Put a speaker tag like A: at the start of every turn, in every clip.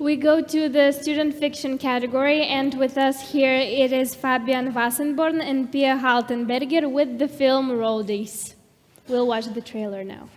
A: We go to the student fiction category, and with us here it is Fabian Weißenborn and Pia Haltenberger with the film Roaldies. We'll watch the trailer now.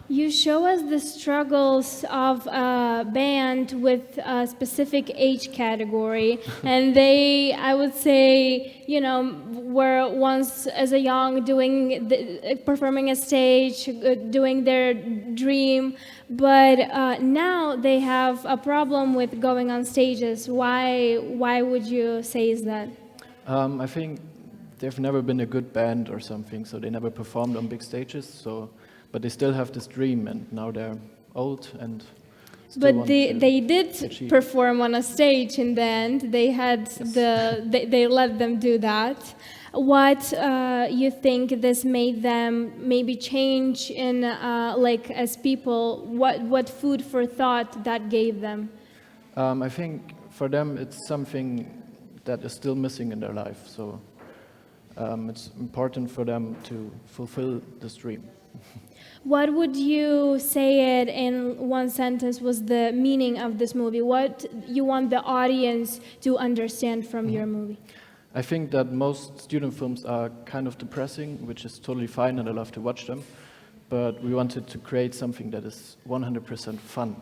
A: You show us the struggles of a band with a specific age category, and they, I would say, were once as a young performing a stage, doing their dream, but now they have a problem with going on stages. Why would you say is that?
B: I think they've never been a good band or something, so they never performed on big stages. But they still have this dream, and now they're old and still
A: but
B: want
A: they did
B: achieve.
A: perform on a stage in the end. They had they let them do that. What you think this made them maybe change in as people? What food for thought that gave them?
B: I think for them it's something that is still missing in their life. So it's important for them to fulfill this dream.
A: What would you say it in one sentence was the meaning of this movie? What you want the audience to understand from your movie?
B: I think that most student films are kind of depressing, which is totally fine, and I love to watch them. But we wanted to create something that is 100% fun.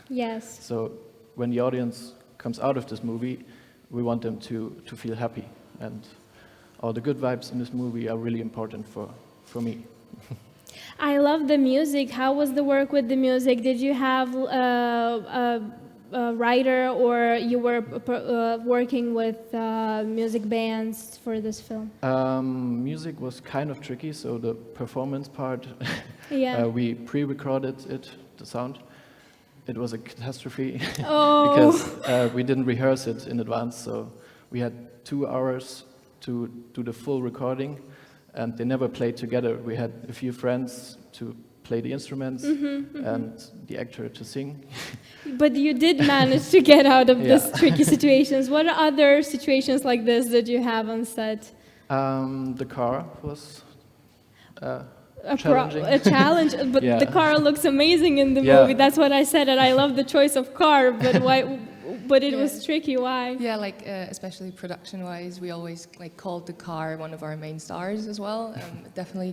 A: Yes.
B: So when the audience comes out of this movie, we want them to feel happy. And all the good vibes in this movie are really important for me.
A: I love the music. How was the work with the music? Did you have a writer, or you were working with music bands for this film?
B: Music was kind of tricky, so the performance part,
A: Yeah.
B: we pre-recorded the sound. It was a catastrophe
A: Oh.
B: because we didn't rehearse it in advance, so we had 2 hours to do the full recording. And they never played together. We had a few friends to play the instruments and the actor to sing.
A: But you did manage to get out of these tricky situations. What other situations like this did you have on set?
B: The car was
A: A
B: challenging.
A: challenge, but
B: Yeah.
A: the car looks amazing in the movie. That's what I said, and I love the choice of car. But why? But it was tricky. Why?
C: Yeah, especially production-wise, we always called the car one of our main stars as well. It definitely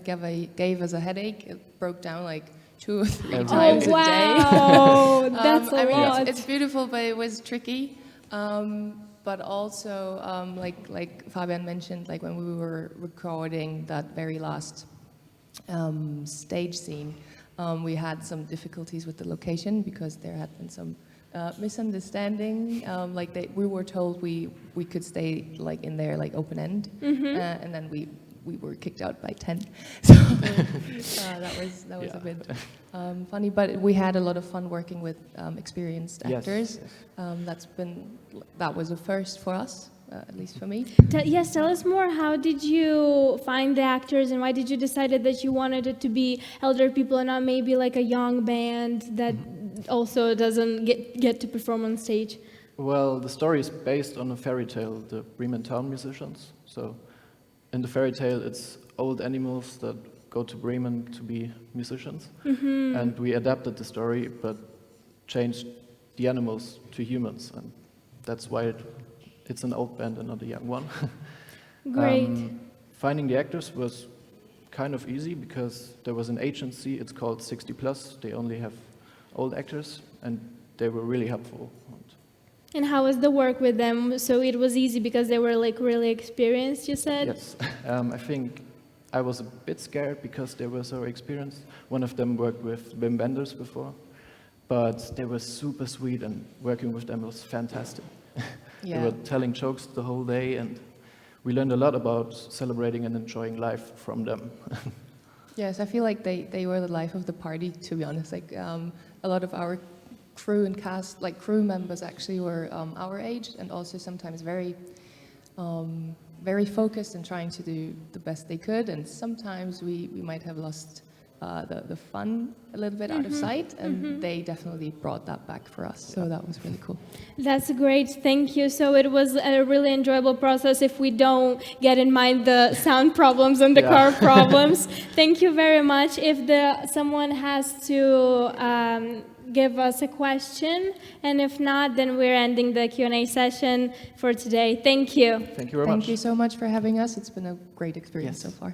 C: gave us a headache. It broke down 2 or 3 times a day.
A: Wow, that's a
C: I mean,
A: lot.
C: it's beautiful, but it was tricky. But also, like Fabian mentioned, when we were recording that very last stage scene, we had some difficulties with the location because there had been some misunderstanding. We were told we could stay in there open end, and then we were kicked out by 10. So that was a bit funny, but we had a lot of fun working with experienced actors.
B: Yes.
C: That was a first for us. At least for me.
A: Yes, tell us more. How did you find the actors, and why did you decide that you wanted it to be elder people and not maybe a young band that also doesn't get to perform on stage?
B: Well, the story is based on a fairy tale, the Bremen Town Musicians. So in the fairy tale, it's old animals that go to Bremen to be musicians. And we adapted the story, but changed the animals to humans. And that's why it it's an old band and not a young one.
A: Great.
B: Finding the actors was kind of easy because there was an agency, it's called 60 Plus. They only have old actors, and they were really helpful.
A: And how was the work with them? So it was easy because they were like really experienced, you said?
B: Yes, I think I was a bit scared because they were so experienced. One of them worked with Wim Wenders before, but they were super sweet, and working with them was fantastic. They were telling jokes the whole day, and we learned a lot about celebrating and enjoying life from them.
C: Yes, I feel like they were the life of the party, to be honest. Like a lot of our crew and cast, like crew members actually were our age, and also sometimes very focused and trying to do the best they could. And sometimes we might have lost the fun a little bit out of sight, and they definitely brought that back for us. So that was really cool.
A: That's great, thank you. So it was a really enjoyable process if we don't get in mind the sound problems and the car problems. Thank you very much. If someone has to give us a question, and if not, then we're ending the Q&A session for today. Thank you.
B: Thank you very much.
C: Thank you so much for having us. It's been a great experience so far.